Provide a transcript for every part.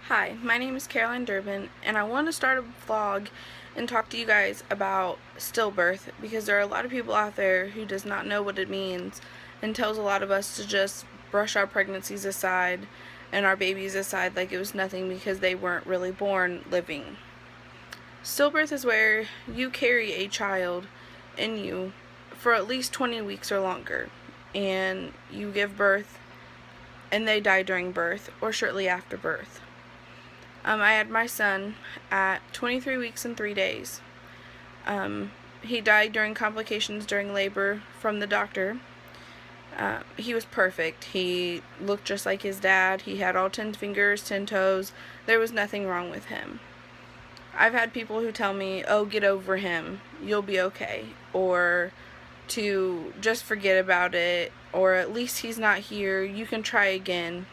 Hi, my name is Caroline Durbin, and I want to start a vlog and talk to you guys about stillbirth because there are a lot of people out there who does not know what it means and tells a lot of us to just brush our pregnancies aside and our babies aside like it was nothing because they weren't really born living. Stillbirth is where you carry a child in you for at least 20 weeks or longer, and you give birth and they die during birth or shortly after birth. I had my son at 23 weeks and 3 days. He died during complications during labor from the doctor. He was perfect. He looked just like his dad. He had all 10 fingers, 10 toes. There was nothing wrong with him. I've had people who tell me, oh, get over him. You'll be okay. Or to just forget about it. Or at least he's not here. You can try again.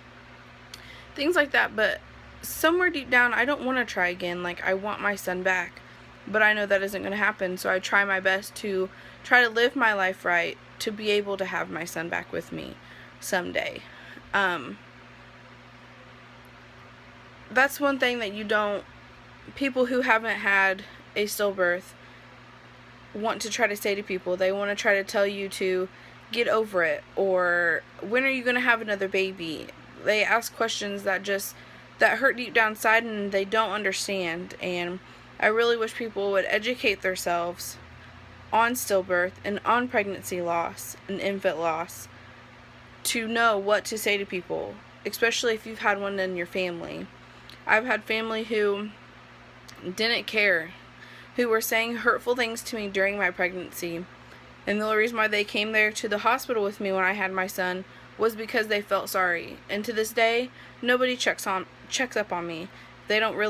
Things like that, but somewhere deep down, I don't want to try again. Like, I want my son back, but I know that isn't going to happen, so I try my best to try to live my life right to be able to have my son back with me someday. That's one thing that people who haven't had a stillbirth want to try to say to people. They want to try to tell you to get over it, or when are you going to have another baby? They ask questions that hurt deep down inside and they don't understand, and I really wish people would educate themselves on stillbirth and on pregnancy loss and infant loss to know what to say to people, especially if you've had one in your family. I've had family who didn't care, who were saying hurtful things to me during my pregnancy, and the only reason why they came there to the hospital with me when I had my son was because they felt sorry. And to this day, nobody checks up on me. They don't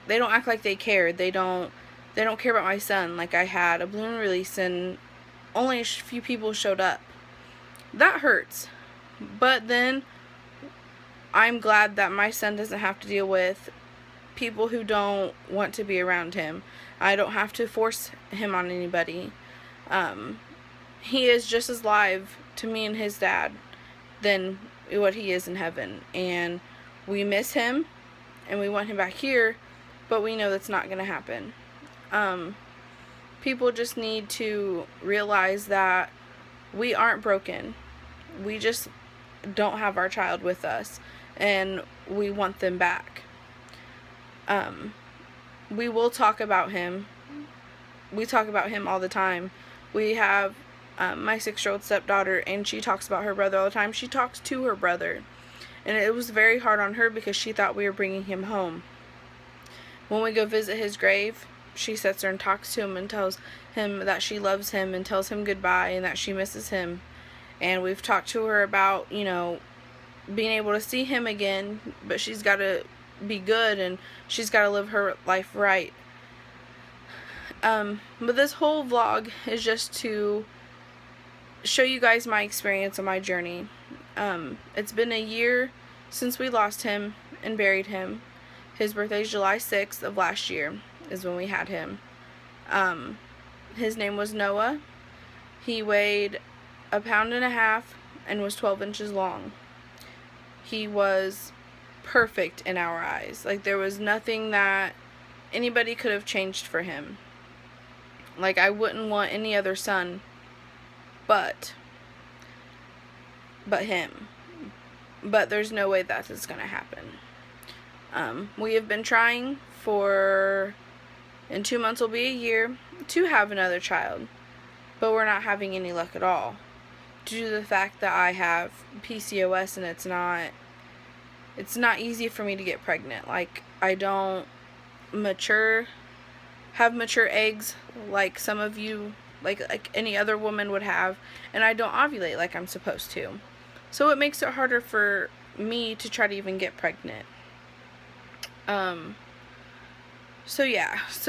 act like they care. They don't care about my son. Like, I had a balloon release and only a few people showed up. That hurts. But then I'm glad that my son doesn't have to deal with people who don't want to be around him. I don't have to force him on anybody. He is just as live to me and his dad than what he is in heaven, and we miss him and we want him back here, but we know that's not going to happen. People just need to realize that we aren't broken. We just don't have our child with us, and we want them back. We will talk about him. We talk about him all the time. We have my 6-year-old stepdaughter, and she talks about her brother all the time. She talks to her brother, and it was very hard on her because she thought we were bringing him home. When we go visit his grave, she sits there and talks to him and tells him that she loves him and tells him goodbye and that she misses him. And we've talked to her about, being able to see him again, but she's got to be good and she's got to live her life right. But this whole vlog is just to show you guys my experience on my journey. It's been a year since we lost him and buried him. His birthday is July 6th of last year is when we had him. His name was Noah. He weighed 1.5 pounds and was 12 inches long. He was perfect in our eyes. Like, there was nothing that anybody could have changed for him. Like, I wouldn't want any other son but him. But there's no way that is going to happen. We have been trying in 2 months will be a year, to have another child, but we're not having any luck at all due to the fact that I have PCOS and it's not easy for me to get pregnant. Like, I don't have mature eggs like some of you, like any other woman would have, and I don't ovulate like I'm supposed to. So it makes it harder for me to try to even get pregnant. So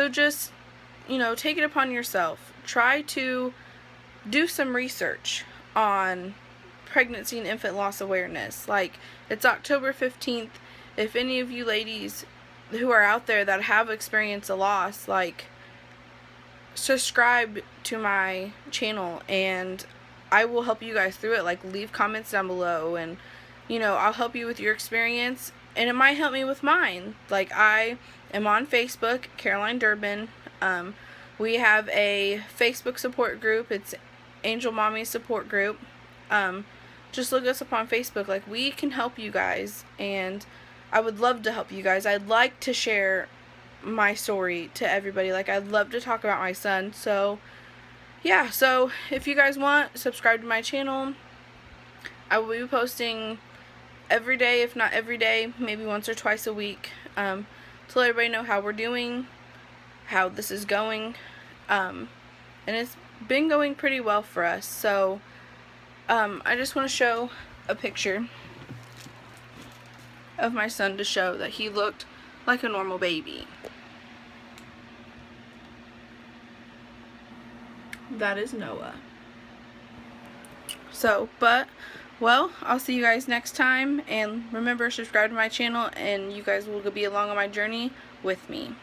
just, take it upon yourself. Try to do some research on pregnancy and infant loss awareness. Like, it's October 15th. If any of you ladies who are out there that have experienced a loss, subscribe to my channel and I will help you guys through it. Like, leave comments down below and, I'll help you with your experience and it might help me with mine. Like, I am on Facebook, Caroline Durbin. We have a Facebook support group. It's Angel Mommy Support Group. Just look us up on Facebook. Like, we can help you guys, and I would love to help you guys. I'd like to share my story to everybody. Like, I'd love to talk about my son. So yeah, so if you guys want, subscribe to my channel. I will be posting every day, if not every day, maybe once or twice a week, to let everybody know how we're doing, how this is going, and it's been going pretty well for us. So I just want to show a picture of my son to show that he looked like a normal baby. That is Noah. So, well, I'll see you guys next time, and remember, subscribe to my channel, and you guys will be along on my journey with me.